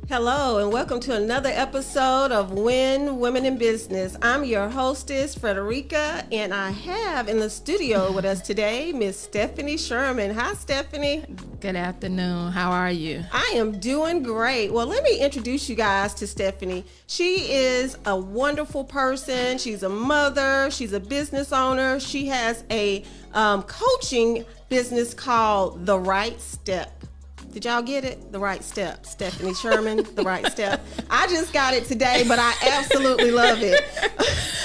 Hello and welcome to another episode of When Women in Business. I'm your hostess, Frederica, and I have in the studio with us today, Miss Stephanie Sherman. Hi, Stephanie. Good afternoon. How are you? I am doing great. Well, let me introduce you guys to Stephanie. She is a wonderful person. She's a mother. She's a business owner. She has a coaching business called The Right Step. Did y'all get it? The Right Step. Stephanie Sherman, The Right Step. I just got it today, but I absolutely love it.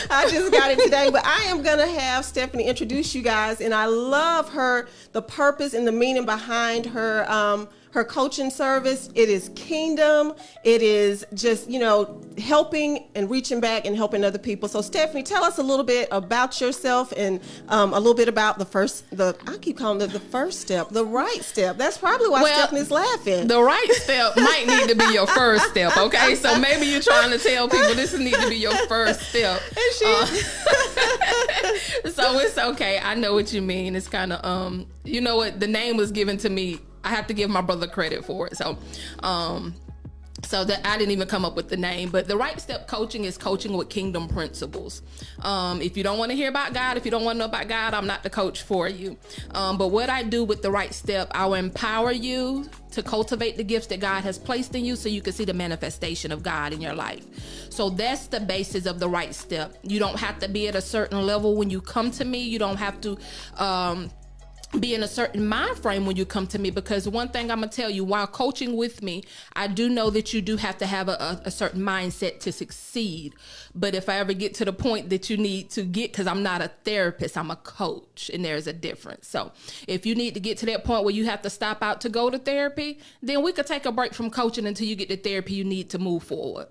I just got it today, but I am going to have Stephanie introduce you guys, and I love the purpose and the meaning behind her coaching service. It is kingdom. It is just, helping and reaching back and helping other people. So Stephanie, tell us a little bit about yourself and a little bit about I keep calling it the first step, the right step. That's probably why Stephanie's laughing. The right step might need to be your first step, okay? So maybe you're trying to tell people this needs to be your first step. So it's okay. I know what you mean. It's kind of, you know what? The name was given to me. I have to give my brother credit for it. So that I didn't even come up with the name, but the Right Step coaching is coaching with kingdom principles. If you don't want to hear about God, if you don't want to know about God, I'm not the coach for you. But what I do with the Right Step, I will empower you to cultivate the gifts that God has placed in you so you can see the manifestation of God in your life. So that's the basis of the Right Step. You don't have to be at a certain level when you come to me. You don't have to be in a certain mind frame when you come to me, because one thing I'm gonna tell you, while coaching with me, I do know that you do have to have a certain mindset to succeed. But if I ever get to the point that you need to get, because I'm not a therapist, I'm a coach, and there's a difference. So if you need to get to that point where you have to stop out to go to therapy, then we could take a break from coaching until you get the therapy you need to move forward.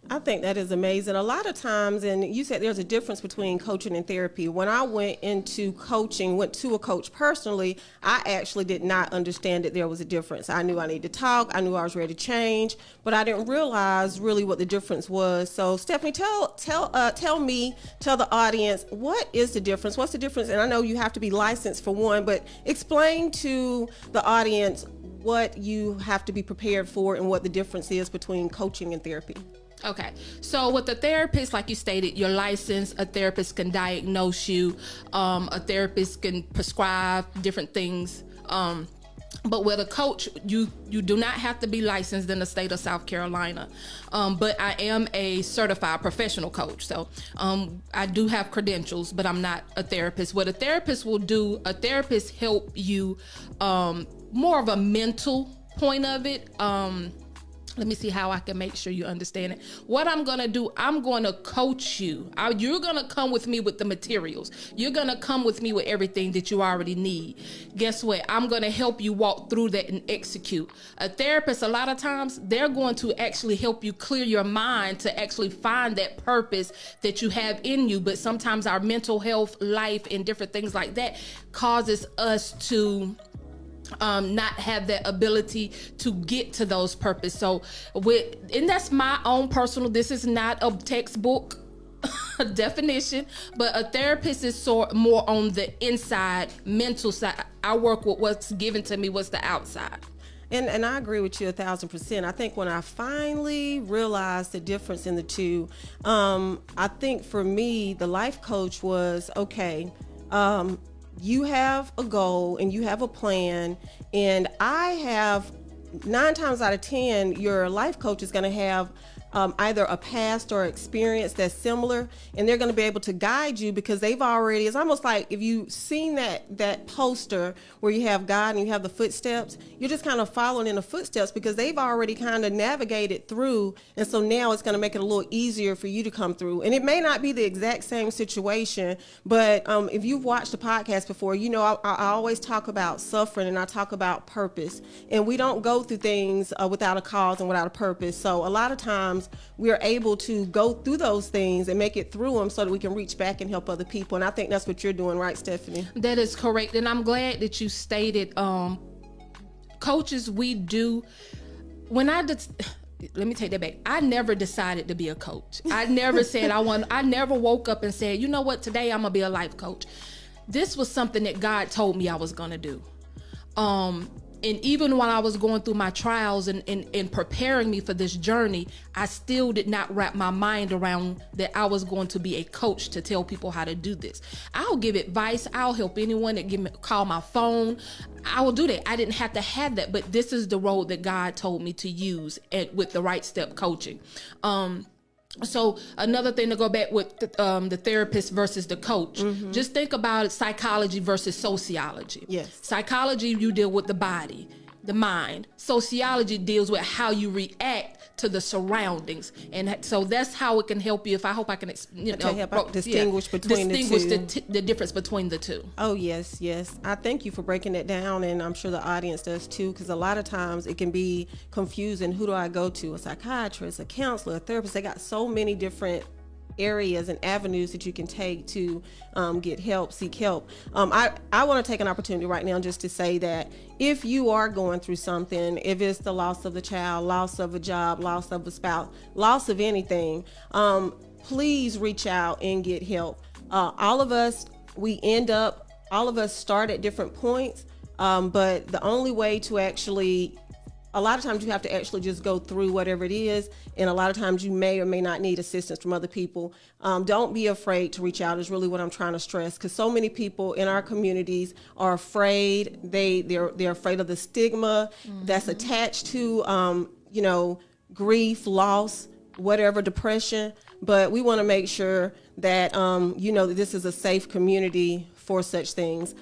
I think that is amazing. A lot of times, and you said there's a difference between coaching and therapy. When I went into coaching, went to a coach personally, I actually did not understand that there was a difference. I knew I needed to talk. I knew I was ready to change, but I didn't realize really what the difference was. So Stephanie, tell the audience, what is the difference? What's the difference? And I know you have to be licensed for one, but explain to the audience what you have to be prepared for and what the difference is between coaching and therapy. Okay, so with a therapist, like you stated, you're licensed. A therapist can diagnose you. A therapist can prescribe different things. But with a coach, you do not have to be licensed in the state of South Carolina. But I am a certified professional coach. So I do have credentials, but I'm not a therapist. What a therapist will do, a therapist help you more of a mental point of it. Let me see how I can make sure you understand it. What I'm going to do, I'm going to coach you. You're going to come with me with the materials. You're going to come with me with everything that you already need. Guess what? I'm going to help you walk through that and execute. A therapist, a lot of times, they're going to actually help you clear your mind to actually find that purpose that you have in you. But sometimes our mental health, life, and different things like that causes us to not have that ability to get to those purpose. So and that's my own personal, this is not a textbook definition, but a therapist is more on the inside, mental side. I work with what's given to me, what's the outside. And I agree with you 1,000%. I think when I finally realized the difference in the two, I think for me, the life coach was, okay, you have a goal and you have a plan, and I have 9 times out of 10, your life coach is going to have either a past or experience that's similar, and they're going to be able to guide you because they've already, it's almost like if you've seen that poster where you have God and you have the footsteps, you're just kind of following in the footsteps because they've already kind of navigated through, and so now it's going to make it a little easier for you to come through. And it may not be the exact same situation, but if you've watched the podcast before, you know I always talk about suffering and I talk about purpose, and we don't go through things without a cause and without a purpose. So a lot of times we are able to go through those things and make it through them so that we can reach back and help other people. And I think that's what you're doing, right, Stephanie? That is correct. And I'm glad that you stated, coaches, we do, let me take that back. I never decided to be a coach. I never said I never woke up and said, you know what, today I'm gonna be a life coach. This was something that God told me I was gonna do. even while I was going through my trials and preparing me for this journey, I still did not wrap my mind around that I was going to be a coach to tell people how to do this. I'll give advice. I'll help anyone that call my phone. I will do that. I didn't have to have that, but this is the road that God told me to use with the Right Step coaching. So another thing to go back with the therapist versus the coach, just think about psychology versus sociology. Yes. Psychology, you deal with the body, the mind. Sociology deals with how you react to the surroundings. And so that's how it can help you. I hope I can distinguish between the two. The difference between the two. Oh, yes. I thank you for breaking it down, and I'm sure the audience does too, because a lot of times it can be confusing. Who do I go to? A psychiatrist, a counselor, a therapist? They got so many different areas and avenues that you can take to get help, seek help. I want to take an opportunity right now just to say that if you are going through something, if it's the loss of a child, loss of a job, loss of a spouse, loss of anything, please reach out and get help. All of us start at different points, but the only way to actually, a lot of times you have to actually just go through whatever it is, and a lot of times you may or may not need assistance from other people. Don't be afraid to reach out is really what I'm trying to stress, because so many people in our communities are afraid. They're afraid of the stigma that's attached to grief, loss, whatever, depression. But we want to make sure that that this is a safe community for such things.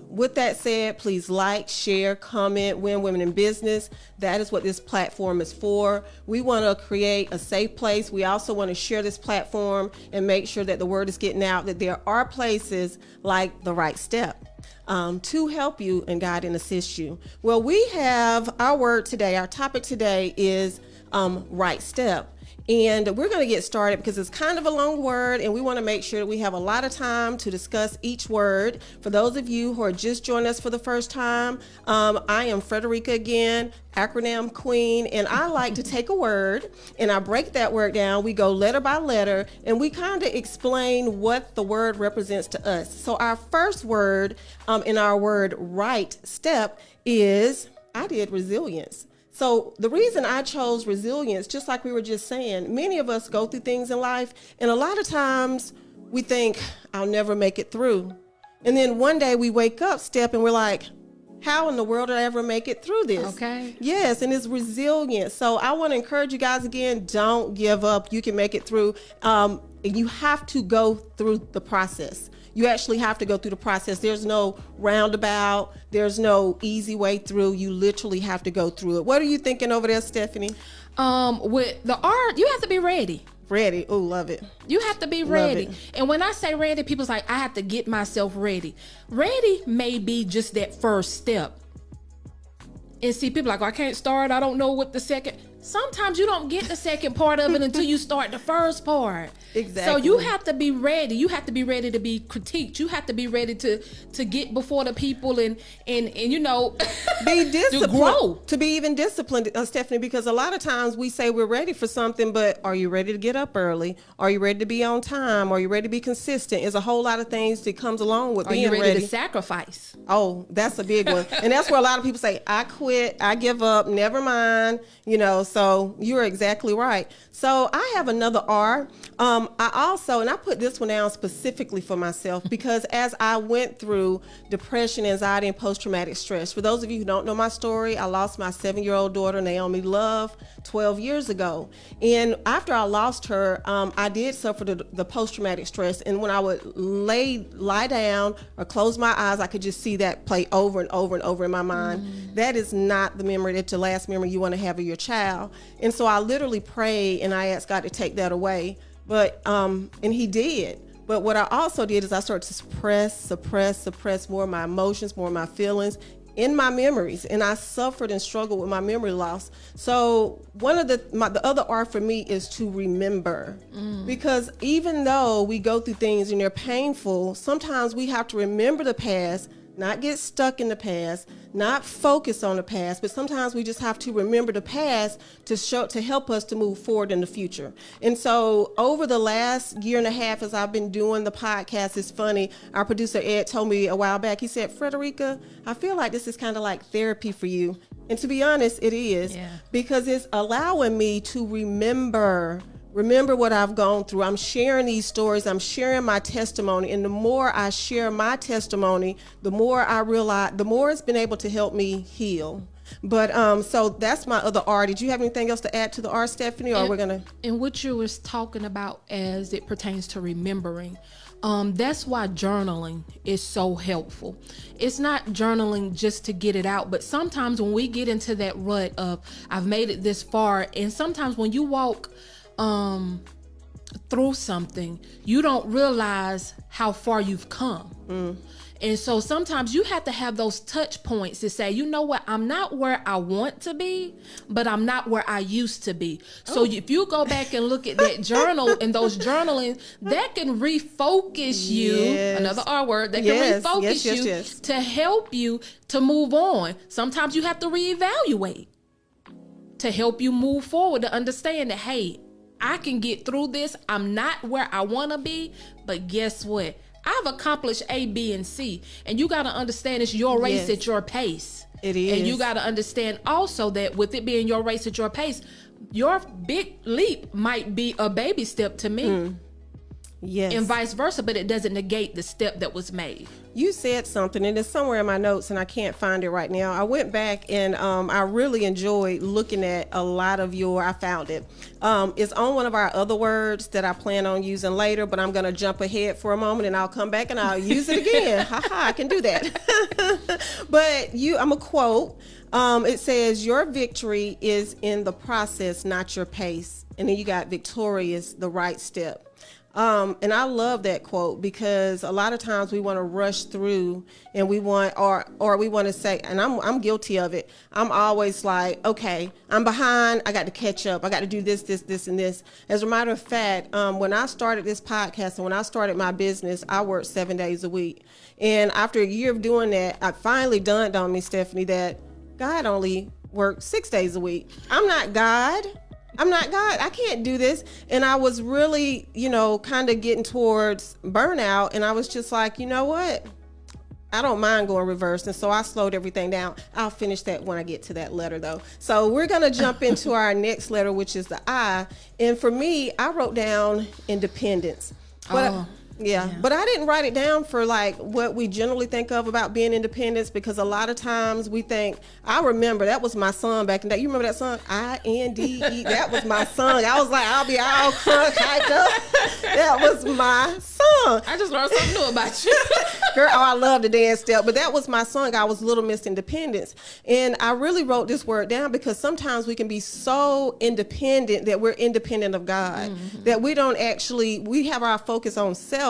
With that said, please like, share, comment, Win Women in Business. That is what this platform is for. We want to create a safe place. We also want to share this platform and make sure that the word is getting out, that there are places like The Right Step to help you and guide and assist you. Well, we have our word today. Our topic today is Right Step. And we're going to get started because it's kind of a long word, and we want to make sure that we have a lot of time to discuss each word. For those of you who are just joining us for the first time, I am Frederica again, acronym queen, and I like to take a word and I break that word down. We go letter by letter and we kind of explain what the word represents to us. So our first word in our word right step is, I did resilience. So the reason I chose resilience, just like we were just saying, many of us go through things in life, and a lot of times we think, I'll never make it through. And then one day we wake up, Step, and we're like, how in the world did I ever make it through this? Okay. Yes, and it's resilience. So I want to encourage you guys again, don't give up. You can make it through. And you have to go through the process. You actually have to go through the process. There's no roundabout. There's no easy way through. You literally have to go through it. What are you thinking over there, Stephanie? With the art, you have to be ready. Ready. Oh, love it. You have to be ready. And when I say ready, people's like, I have to get myself ready. Ready may be just that first step. And see, people like, I can't start. I don't know what the second. Sometimes you don't get the second part of it until you start the first part. Exactly. So you have to be ready. You have to be ready to be critiqued. You have to be ready to get before the people and be disciplined. To grow. To be even disciplined, Stephanie, because a lot of times we say we're ready for something, but are you ready to get up early? Are you ready to be on time? Are you ready to be consistent? There's a whole lot of things that comes along with being ready. Are you ready to sacrifice? Oh, that's a big one. And that's where a lot of people say, I quit, I give up, never mind, so you're exactly right. So I have another R. I put this one down specifically for myself because as I went through depression, anxiety, and post-traumatic stress, for those of you who don't know my story, I lost my 7-year-old daughter, Naomi Love, 12 years ago. And after I lost her, I did suffer the post-traumatic stress. And when I would lie down or close my eyes, I could just see that play over and over and over in my mind. That is not the last memory you want to have of your child. And so I literally prayed and I asked God to take that away. But, and he did. But what I also did is I started to suppress more of my emotions, more of my feelings in my memories. And I suffered and struggled with my memory loss. So one of the other R for me is to remember. Because even though we go through things and they're painful, sometimes we have to remember the past, not get stuck in the past, not focus on the past, but sometimes we just have to remember the past to help us to move forward in the future. And so over the last year and a half, as I've been doing the podcast, it's funny, our producer Ed told me a while back, he said, Frederica, I feel like this is kind of like therapy for you. And to be honest, it is, because it's allowing me to remember what I've gone through. I'm sharing these stories. I'm sharing my testimony. And the more I share my testimony, the more I realize, the more it's been able to help me heal. But so that's my other R. Did you have anything else to add to the R, Stephanie? Or we're going to... And what you was talking about as it pertains to remembering, that's why journaling is so helpful. It's not journaling just to get it out, but sometimes when we get into that rut of, I've made it this far, and sometimes when you walk through something, you don't realize how far you've come. And so sometimes you have to have those touch points to say, you know what, I'm not where I want to be, but I'm not where I used to be. So if you go back and look at that journal and those journaling, that can refocus you, another R word, that can refocus you to help you to move on. Sometimes you have to reevaluate to help you move forward, to understand that, hey, I can get through this. I'm not where I want to be, but guess what? I've accomplished A, B, and C. And you got to understand it's your race at your pace. It is. And you got to understand also that with it being your race at your pace, your big leap might be a baby step to me. Yes. And vice versa, but it doesn't negate the step that was made. You said something, and it's somewhere in my notes, and I can't find it right now. I went back, and I really enjoyed looking at a lot of I found it. It's on one of our other words that I plan on using later, but I'm going to jump ahead for a moment, and I'll come back, and I'll use it again. I can do that. But I'm a quote. It says, your victory is in the process, not your pace. And then you got victorious, the right step. And I love that quote, because a lot of times we want to rush through, and we want, or we want to say, and I'm guilty of it. I'm always like, okay, I'm behind. I got to catch up. I got to do this, and this. As a matter of fact, when I started this podcast and when I started my business, I worked 7 days a week. And after a year of doing that, I finally dawned on me, Stephanie, that God only worked 6 days a week. I'm not God. I can't do this. And I was really, kind of getting towards burnout. And I was just like, you know what? I don't mind going reverse. And so I slowed everything down. I'll finish that when I get to that letter, though. So we're going to jump into our next letter, which is the I. And for me, I wrote down independence. But but I didn't write it down for like what we generally think of about being independent, because a lot of times we think, I remember that was my song back in the day. You remember that song? INDE. That was my song. I was like, I'll be all crunk hyped up. That was my song. I just learned something new about you. Girl, I love the dance step, but that was my song. I was Little Miss Independence. And I really wrote this word down because sometimes we can be so independent that we're independent of God, that we have our focus on self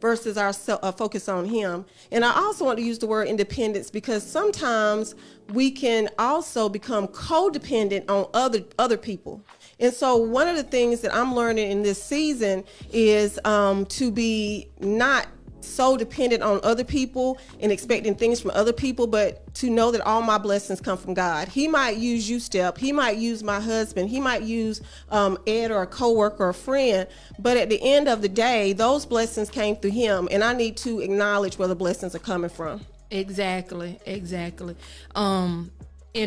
versus our focus on him. And I also want to use the word independence because sometimes we can also become codependent on other people. And so one of the things that I'm learning in this season is to be not so dependent on other people and expecting things from other people, but to know that all my blessings come from God. He might use you, Step. He might use my husband. He might use Ed or a coworker or a friend. But at the end of the day, those blessings came through him, and I need to acknowledge where the blessings are coming from. Exactly. And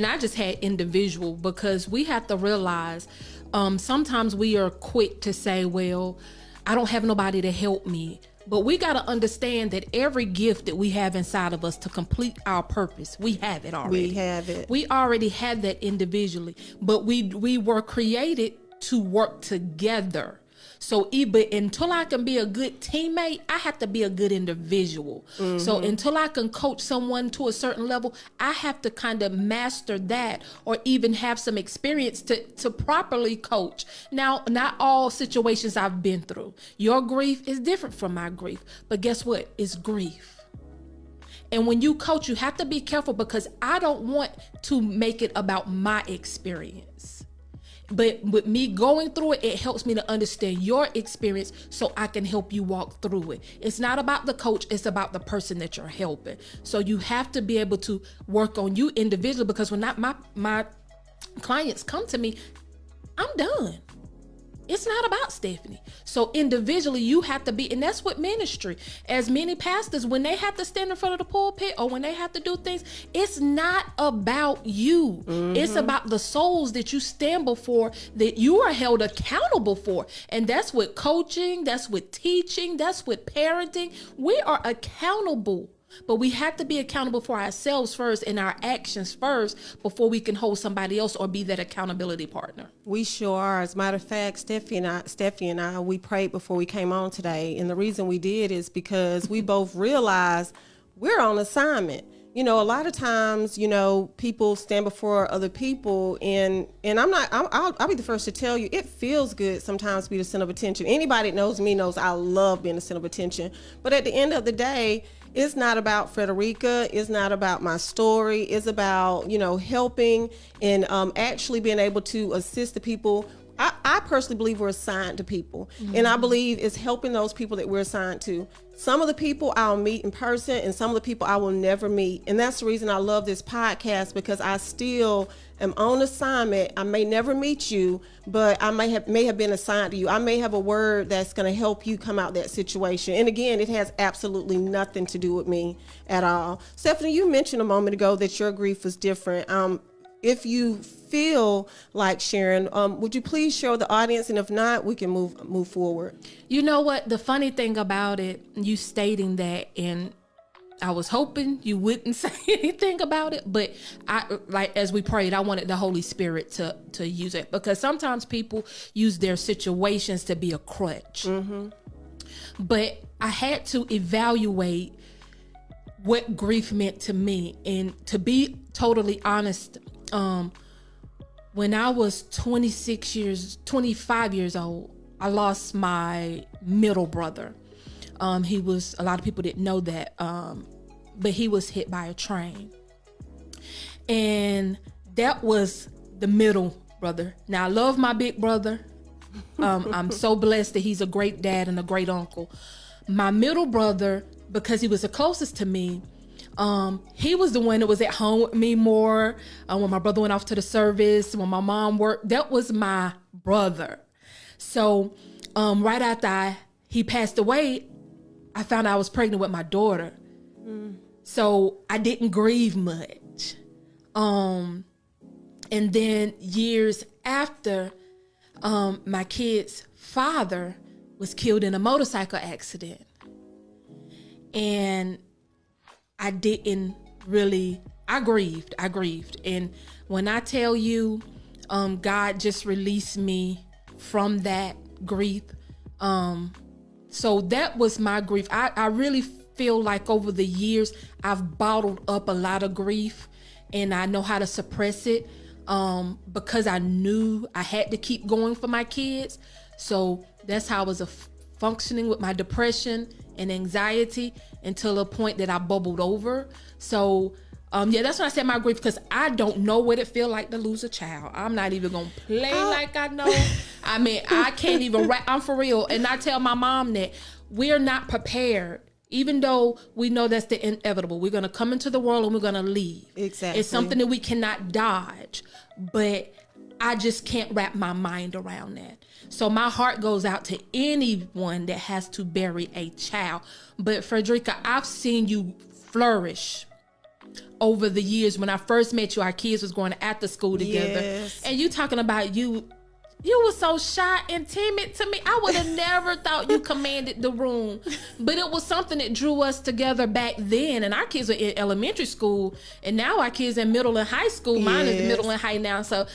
I just had individual, because we have to realize sometimes we are quick to say, well, I don't have nobody to help me. But we got to understand that every gift that we have inside of us to complete our purpose, we have it already. We have it. We already had that individually, but we were created to work together. So until I can be a good teammate, I have to be a good individual. So until I can coach someone to a certain level, I have to kind of master that, or even have some experience to properly coach. Now, not all situations I've been through. Your grief is different from my grief, but guess what? It's grief. And when you coach, you have to be careful, because I don't want to make it about my experience. But with me going through it, it helps me to understand your experience so I can help you walk through it. It's not about the coach, it's about the person that you're helping. So you have to be able to work on you individually, because when my clients come to me, I'm done. It's not about Stephanie. So individually, you have to be, and that's what ministry, as many pastors, when they have to stand in front of the pulpit or when they have to do things, it's not about you. It's about the souls that you stand before, that you are held accountable for. And that's with coaching, that's with teaching, that's with parenting. We are accountable. But we have to be accountable for ourselves first and our actions first before we can hold somebody else or be that accountability partner. We sure are. As a matter of fact, Steffi and I, we prayed before we came on today. And the reason we did is because we both realized we're on assignment. You know, a lot of times, you know, people stand before other people, and I'll be the first to tell you, it feels good sometimes to be the center of attention. Anybody that knows me knows I love being the center of attention. But at the end of the day, it's not about Frederica. It's not about my story. It's about, you know, helping and actually being able to assist the people. I personally believe we're assigned to people. And I believe it's helping those people that we're assigned to. Some of the people I'll meet in person, and some of the people I will never meet. And that's the reason I love this podcast, because I still am on assignment. I may never meet you, but I may have been assigned to you. I may have a word that's going to help you come out that situation. And again, it has absolutely nothing to do with me at all. Stephanie, you mentioned a moment ago that your grief was different. If you feel like sharing, would you please share with the audience? And if not, we can move forward. You know what? The funny thing about it, you stating that, and I was hoping you wouldn't say anything about it, but as we prayed, I wanted the Holy Spirit to use it, because sometimes people use their situations to be a crutch. But I had to evaluate what grief meant to me. And to be totally honest, when I was 25 years old, I lost my middle brother. He was, a lot of people didn't know that, but he was hit by a train. And that was the middle brother. Now, I love my big brother. I'm so blessed that he's a great dad and a great uncle. My middle brother, because he was the closest to me, he was the one that was at home with me more. When my brother went off to the service, when my mom worked, that was my brother. So right after he passed away, I found out I was pregnant with my daughter. So I didn't grieve much. And then years after, my kid's father was killed in a motorcycle accident. And I didn't really, I grieved. And when I tell you, God just released me from that grief. So that was my grief. I really feel like over the years, I've bottled up a lot of grief, and I know how to suppress it, because I knew I had to keep going for my kids. So that's how I was functioning with my depression and anxiety until a point that I bubbled over. So that's when I said my grief, because I don't know what it feels like to lose a child. I'm not even gonna play like I know. I mean, I can't even rap. I'm for real. And I tell my mom that we're not prepared, even though we know that's the inevitable. We're gonna come into the world and we're gonna leave. Exactly. It's something that we cannot dodge, but I just can't wrap my mind around that. So my heart goes out to anyone that has to bury a child. But Frederica, I've seen you flourish over the years. When I first met you, our kids was going to after school together. Yes. And you talking about you were so shy and timid to me. I would have never thought you commanded the room. But it was something that drew us together back then. And our kids were in elementary school, and now our kids in middle and high school. Mine is middle and high now. So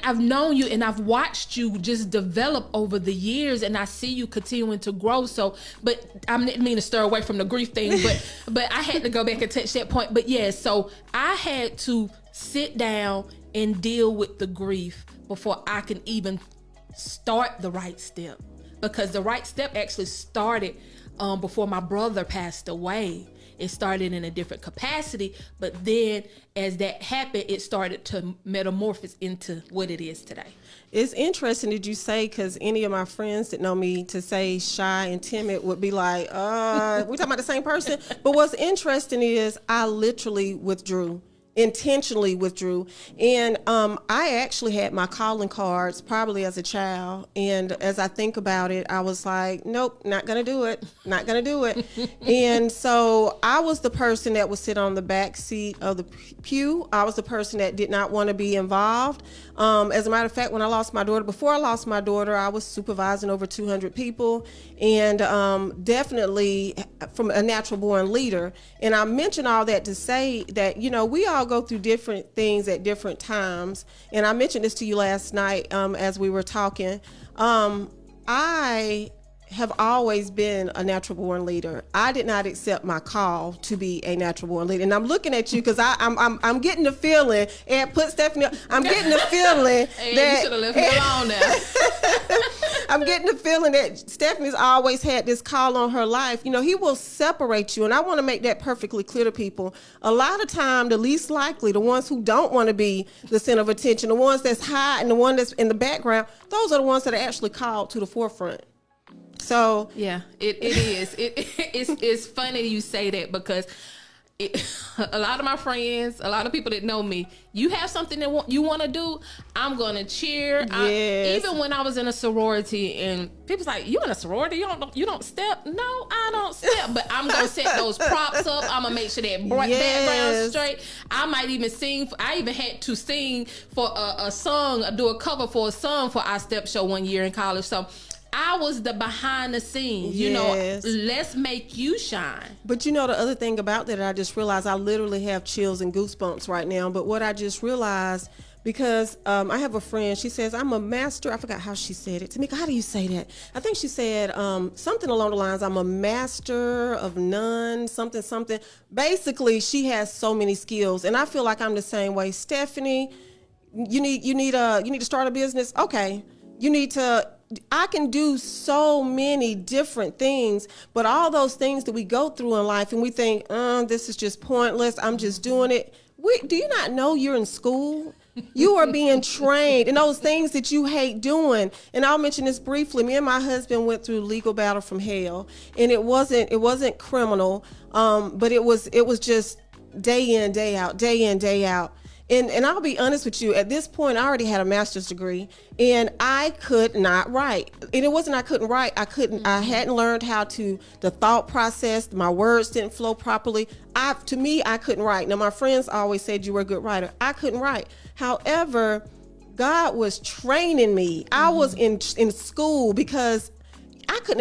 I've known you, and I've watched you just develop over the years, and I see you continuing to grow. So, but I didn't mean to stir away from the grief thing, but I had to go back and touch that point. But yeah, so I had to sit down and deal with the grief before I can even start the right step, because the right step actually started before my brother passed away. It started in a different capacity, but then as that happened, it started to metamorphose into what it is today. It's interesting that you say, because any of my friends that know me to say shy and timid would be like, we talking about the same person? But what's interesting is I literally intentionally withdrew. And I actually had my calling cards probably as a child. And as I think about it, I was like, nope, not going to do it. Not going to do it. And so I was the person that would sit on the back seat of the pew. I was the person that did not want to be involved. As a matter of fact, when I lost my daughter, before I lost my daughter, I was supervising over 200 people, and definitely from a natural born leader. And I mention all that to say that, we all go through different things at different times. And I mentioned this to you last night as we were talking. I have always been a natural born leader. I did not accept my call to be a natural born leader. And I'm looking at you because I'm getting the feeling, and put Stephanie up, I'm getting the feeling hey, that you should have left me alone now. I'm getting the feeling that Stephanie's always had this call on her life. He will separate you. And I want to make that perfectly clear to people. A lot of time, the least likely, the ones who don't want to be the center of attention, the ones that's high and the one that's in the background, those are the ones that are actually called to the forefront. So yeah, it is. It's funny you say that because a lot of my friends, a lot of people that know me, you have something that you want to do, I'm gonna cheer. Yes. Even when I was in a sorority, and people's like, "You in a sorority? You don't step?" No, I don't step, but I'm gonna set those props up. I'm gonna make sure that background's straight. I might even sing. I even had to sing for a song, do a cover for a song for our step show one year in college. So I was the behind the scenes, Yes. let's make you shine. But the other thing about that, I just realized I literally have chills and goosebumps right now. But what I just realized, because I have a friend, she says, I'm a master. I forgot how she said it. Tamika, how do you say that? I think she said something along the lines, I'm a master of none, something. Basically, she has so many skills. And I feel like I'm the same way. Stephanie, you need to start a business? Okay. I can do so many different things, but all those things that we go through in life and we think, this is just pointless, I'm just doing it. Do you not know you're in school? You are being trained in those things that you hate doing. And I'll mention this briefly. Me and my husband went through legal battle from hell, and it wasn't criminal, but it was just day in, day out. And I'll be honest with you, at this point, I already had a master's degree, and I could not write. And it wasn't I couldn't write. I hadn't learned how the thought process, my words didn't flow properly. To me, I couldn't write. Now, my friends always said you were a good writer. I couldn't write. However, God was training me. I was in school because I could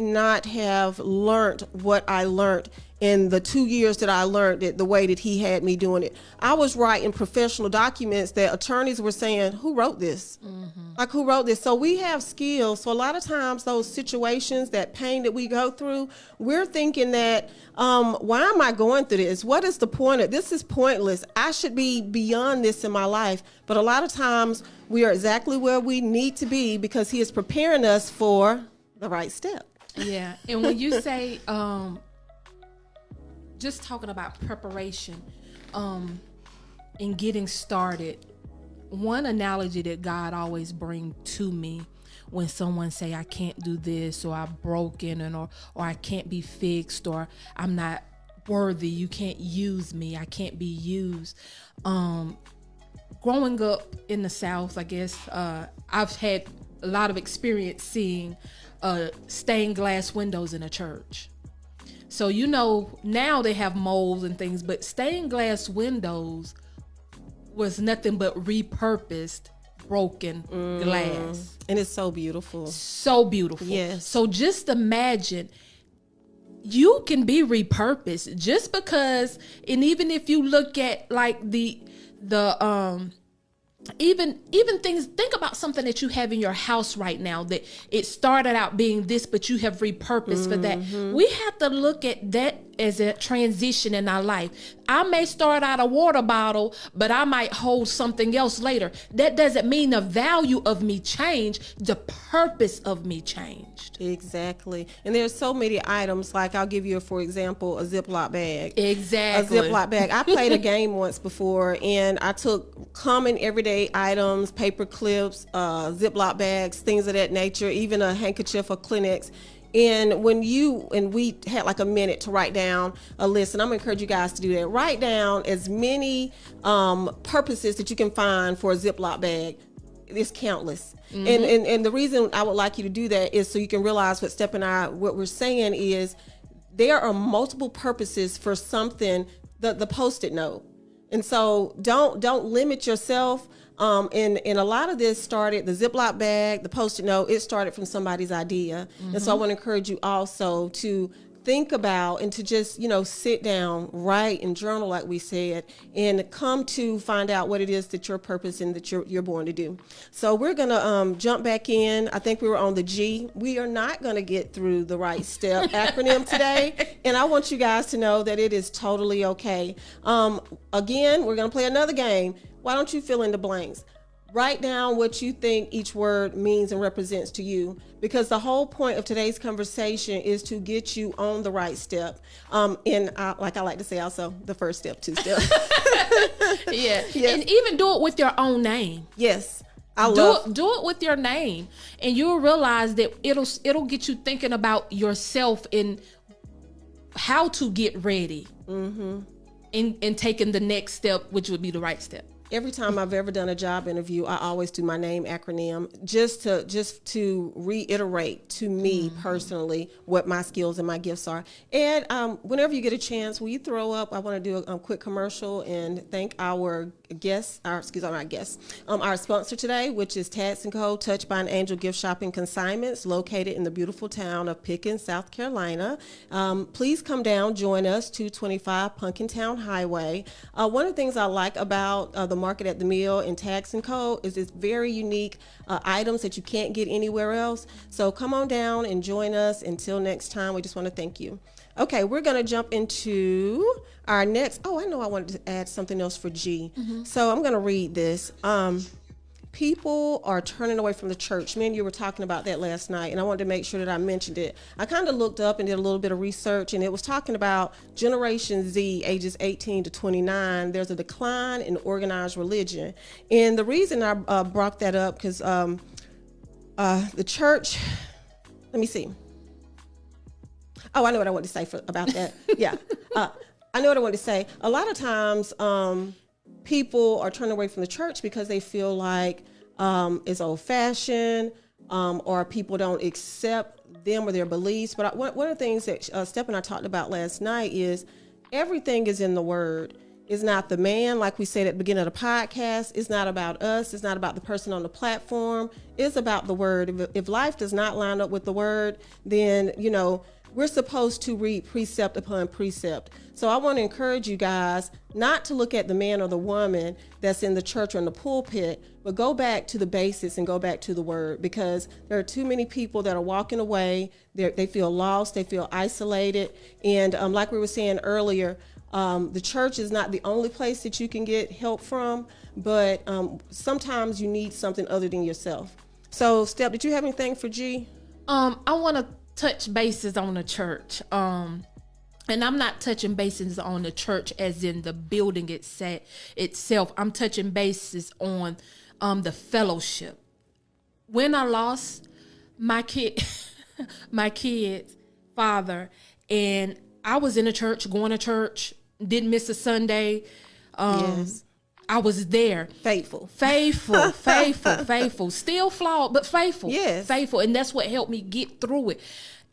not have learned what I learned in the 2 years that I learned it the way that he had me doing it. I was writing professional documents that attorneys were saying, who wrote this? Mm-hmm. Like, who wrote this? So we have skills. So a lot of times those situations, that pain that we go through, we're thinking that, why am I going through this? What is the point of this? Is pointless. I should be beyond this in my life. But a lot of times we are exactly where we need to be because he is preparing us for the right step. Yeah. And when you say, just talking about preparation and getting started, one analogy that God always brings to me when someone say I can't do this, or I'm broken, or I can't be fixed, or I'm not worthy, you can't use me, I can't be used. Growing up in the South, I guess I've had a lot of experience seeing stained glass windows in a church. So, now they have molds and things, but stained glass windows was nothing but repurposed broken glass. And it's so beautiful. So beautiful. Yes. So just imagine, you can be repurposed just because, and even if you look at like the even things, think about something that you have in your house right now that it started out being this, but you have repurposed for that. We have to look at that as a transition in our life. I may start out a water bottle, but I might hold something else later. That doesn't mean the value of me changed. The purpose of me changed. Exactly. And there's so many items, like I'll give you, for example, a Ziploc bag. Exactly. A Ziploc bag. I played a game once before, and I took common everyday items, paper clips, Ziploc bags, things of that nature, even a handkerchief or Kleenex. And we had like a minute to write down a list, and I'm gonna encourage you guys to do that. Write down as many purposes that you can find for a Ziploc bag. It's countless. Mm-hmm. And the reason I would like you to do that is so you can realize what we're saying is there are multiple purposes for something, the Post-it note. And so don't limit yourself. And a lot of this started, the Ziploc bag, the Post-it note, it started from somebody's idea. Mm-hmm. And so I want to encourage you also to think about and to just, sit down, write and journal, like we said, and come to find out what it is that your purpose and that you're born to do. So we're going to jump back in. I think we were on the G. We are not going to get through the right step acronym today. And I want you guys to know that it is totally okay. Again, we're going to play another game. Why don't you fill in the blanks? Write down what you think each word means and represents to you, because the whole point of today's conversation is to get you on the right step. Like I like to say also, the first step, 2 steps. Yeah. Yes. And even do it with your own name. Yes. Do it with your name, and you'll realize that it'll get you thinking about yourself and how to get ready. Mm-hmm. And taking the next step, which would be the right step. Every time I've ever done a job interview, I always do my name acronym just to reiterate to me personally what my skills and my gifts are. And whenever you get a chance, will you throw up? I want to do a quick commercial and thank our our sponsor today, which is Tags & Co. Touched by an Angel Gift Shop and Consignments, located in the beautiful town of Pickens, South Carolina. Please come down, join us, 225 Punkintown Highway. One of the things I like about the Market at the Mill and Tags & Co. is it's very unique items that you can't get anywhere else. So come on down and join us. Until next time, we just want to thank you. Okay, we're going to jump into our next. Oh, I know I wanted to add something else for G. Mm-hmm. So I'm going to read this. People are turning away from the church. Me and you were talking about that last night, and I wanted to make sure that I mentioned it. I kind of looked up and did a little bit of research, and it was talking about Generation Z, ages 18 to 29. There's a decline in organized religion. And the reason I brought that up, because the church, let me see. Oh, I know what I want to say about that. Yeah. I know what I want to say. A lot of times people are turning away from the church because they feel like it's old-fashioned or people don't accept them or their beliefs. But one of the things that Steph and I talked about last night is everything is in the Word. It's not the man, like we said at the beginning of the podcast. It's not about us. It's not about the person on the platform. It's about the Word. If life does not line up with the Word, then, we're supposed to read precept upon precept. So I want to encourage you guys not to look at the man or the woman that's in the church or in the pulpit, but go back to the basics and go back to the Word, because there are too many people that are walking away. They feel lost. They feel isolated. And like we were saying earlier, the church is not the only place that you can get help from, but sometimes you need something other than yourself. So, Steph, did you have anything for G? I want to touch bases on the church. And I'm not touching bases on the church as in the building itself. I'm touching bases on the fellowship. When I lost my kid's father, and I was in a church, going to church, didn't miss a Sunday. Yes. I was there. Faithful. Still flawed, but faithful. Yes. Faithful. And that's what helped me get through it.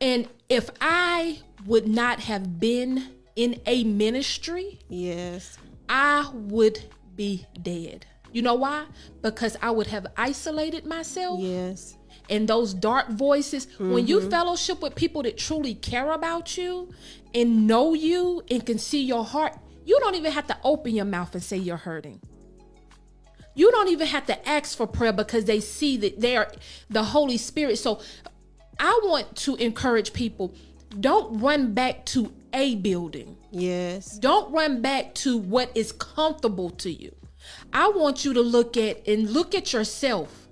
And if I would not have been in a ministry, yes, I would be dead. You know why? Because I would have isolated myself. Yes. And those dark voices, when you fellowship with people that truly care about you and know you and can see your heart, you don't even have to open your mouth and say you're hurting. You don't even have to ask for prayer, because they see that they are the Holy Spirit. So I want to encourage people, don't run back to a building. Yes. Don't run back to what is comfortable to you. I want you to look at yourself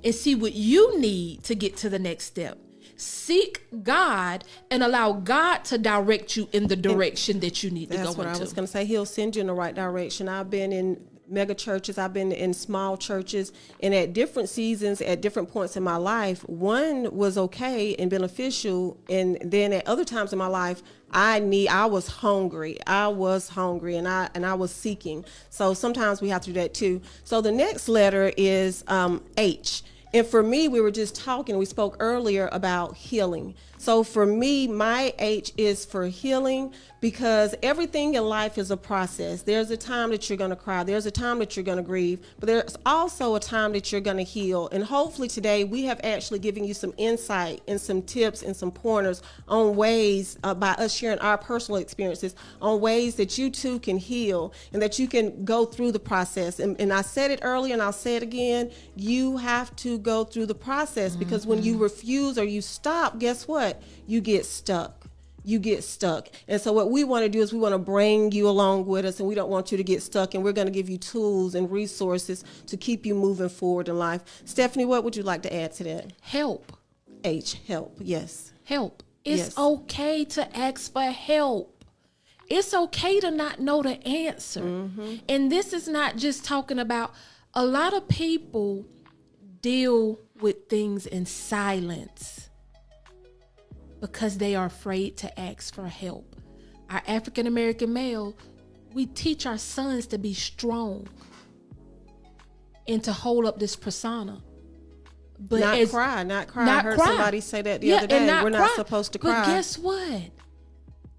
and see what you need to get to the next step. Seek God and allow God to direct you in the direction that you need to go into. That's what I was going to say. He'll send you in the right direction. I've been in mega churches. I've been in small churches, and at different seasons, at different points in my life, one was okay and beneficial, and then at other times in my life, I was hungry. I was hungry, and I was seeking. So sometimes we have to do that too. So the next letter is H. And for me, we were just talking, we spoke earlier about healing. So for me, my H is for healing, because everything in life is a process. There's a time that you're going to cry. There's a time that you're going to grieve. But there's also a time that you're going to heal. And hopefully today we have actually given you some insight and some tips and some pointers on ways, by us sharing our personal experiences, on ways that you too can heal and that you can go through the process. And I said it earlier and I'll say it again. You have to go through the process, because when you refuse or you stop, guess what? You get stuck. You get stuck. And so what we want to do is we want to bring you along with us, and we don't want you to get stuck, and we're going to give you tools and resources to keep you moving forward in life. Stephanie, what would you like to add to that? Help. H, help. Yes. Help. It's okay to ask for help. It's okay to not know the answer. And this is not just talking about, a lot of people deal with things in silence because they are afraid to ask for help. Our African American male, we teach our sons to be strong and to hold up this persona. But not cry. I heard somebody say that the other day. We're not supposed to cry. But guess what?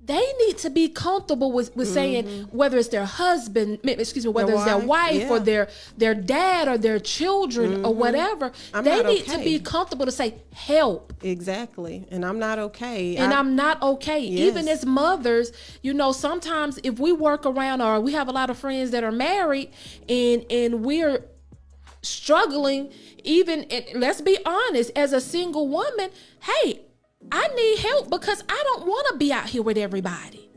They need to be comfortable with saying, whether it's their husband, whether it's their wife or their dad or their children or whatever, they need to be comfortable to say, help. Exactly. And I'm not okay. I'm not okay. Yes. Even as mothers, sometimes if we work around, or we have a lot of friends that are married and we're struggling, even, let's be honest, as a single woman, hey, I need help because I don't want to be out here with everybody.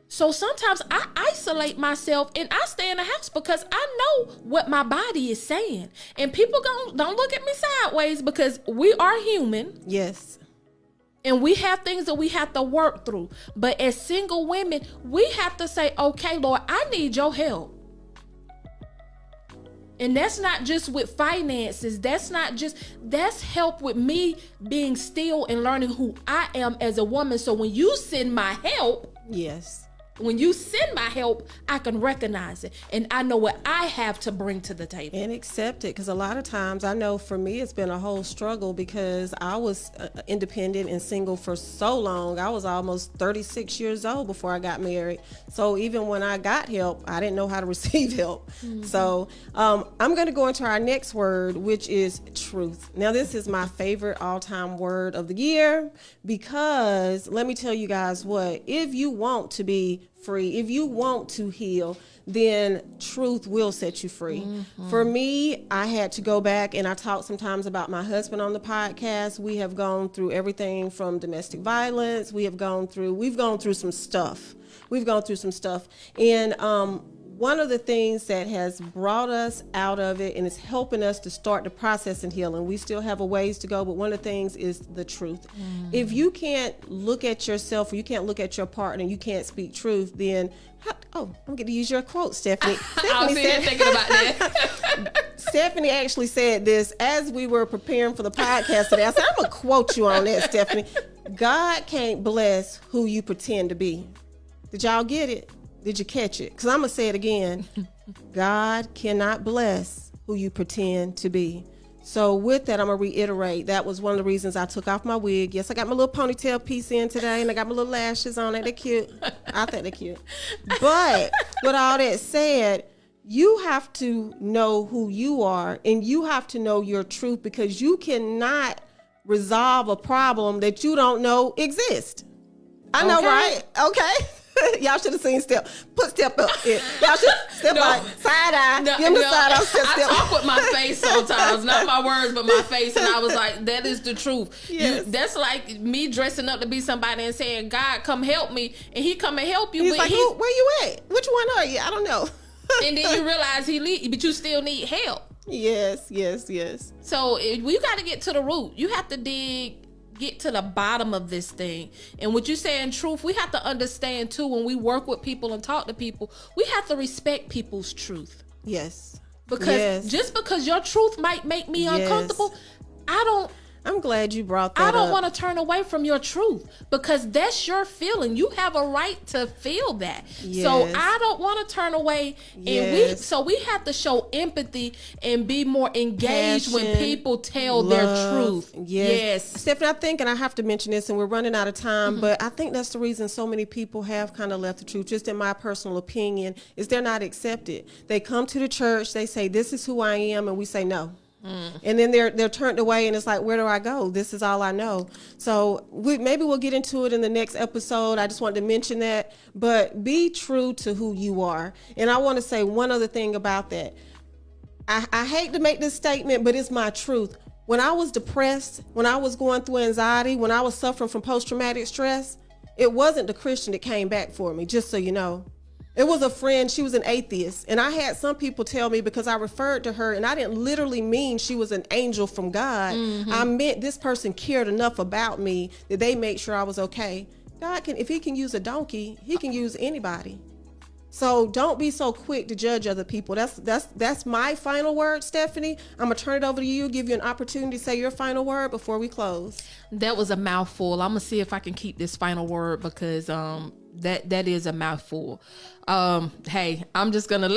So sometimes I isolate myself and I stay in the house because I know what my body is saying. And people don't look at me sideways, because we are human. Yes. And we have things that we have to work through. But as single women, we have to say, okay, Lord, I need your help. And that's not just with finances. That's help with me being still and learning who I am as a woman. So when you send my help, I can recognize it. And I know what I have to bring to the table. And accept it. Because a lot of times, I know for me, it's been a whole struggle, because I was independent and single for so long. I was almost 36 years old before I got married. So even when I got help, I didn't know how to receive help. So I'm going to go into our next word, which is truth. Now, this is my favorite all-time word of the year, because let me tell you guys what, if you want to be free, if you want to heal, then truth will set you free. For me, I had to go back, and I talk sometimes about my husband on the podcast. We have gone through everything from domestic violence. We've gone through some stuff. And one of the things that has brought us out of it and is helping us to start the process in healing, we still have a ways to go, but one of the things is the truth. If you can't look at yourself, or you can't look at your partner, and you can't speak truth, then, I'm going to use your quote, Stephanie. I was thinking about that. Stephanie actually said this as we were preparing for the podcast today. I said, I'm going to quote you on that, Stephanie. God can't bless who you pretend to be. Did y'all get it? Did you catch it? Because I'm going to say it again. God cannot bless who you pretend to be. So with that, I'm going to reiterate, that was one of the reasons I took off my wig. Yes, I got my little ponytail piece in today, and I got my little lashes on it. They're cute. I think they're cute. But with all that said, you have to know who you are, and you have to know your truth, because you cannot resolve a problem that you don't know exists. I know, right? Okay. Y'all should have seen Step. Put Step up. Yeah. Y'all should step like side eye. Give him the side eye. I talk with my face sometimes, not my words, but my face. And I was like, that is the truth. Yes. That's like me dressing up to be somebody and saying, God, come help me. And he come and help you. He's like, where you at? Which one are you? I don't know. And then you realize but you still need help. Yes. So we got to get to the root. You have to get to the bottom of this thing. And what you say in truth, we have to understand too, when we work with people and talk to people, we have to respect people's truth. Yes. Because just because your truth might make me uncomfortable, I'm glad you brought that up. I don't want to turn away from your truth, because that's your feeling. You have a right to feel that. Yes. So I don't want to turn away. And we have to show empathy and be more engaged when people tell their truth. Yes. Stephanie, I think, and I have to mention this, and we're running out of time, but I think that's the reason so many people have kind of left the truth, just in my personal opinion, is they're not accepted. They come to the church, they say, this is who I am, and we say no. And then they're turned away, and it's like, where do I go? This is all I know. So maybe we'll get into it in the next episode. I just wanted to mention that. But be true to who you are. And I want to say one other thing about that. I hate to make this statement, but it's my truth. When I was depressed, when I was going through anxiety, when I was suffering from post-traumatic stress, it wasn't the Christian that came back for me, just so you know. It was a friend. She was an atheist. And I had some people tell me, because I referred to her, and I didn't literally mean she was an angel from God. I meant this person cared enough about me that they made sure I was okay. God if he can use a donkey, he can use anybody. So don't be so quick to judge other people. That's my final word, Stephanie. I'm going to turn it over to you, give you an opportunity to say your final word before we close. That was a mouthful. I'm going to see if I can keep this final word, because that is a mouthful. Hey, I'm just gonna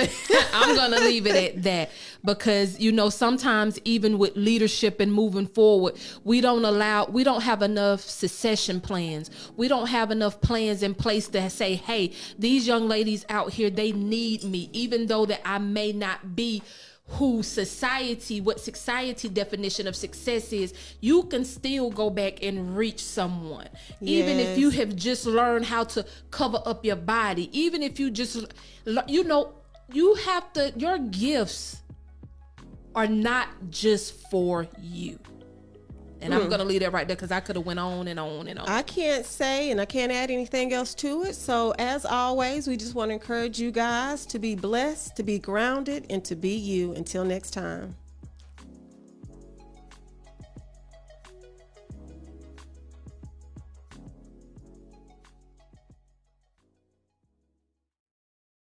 I'm gonna leave it at that, because sometimes even with leadership and moving forward, we don't have enough succession plans. We don't have enough plans in place to say, hey, these young ladies out here, they need me, even though that I may not be what society definition of success is. You can still go back and reach someone. Even if you have just learned how to cover up your body, even if you just, you have to, your gifts are not just for you. And I'm going to leave that right there, because I could have went on and on and on. I can't say, and I can't add anything else to it. So as always, we just want to encourage you guys to be blessed, to be grounded, and to be you. Until next time.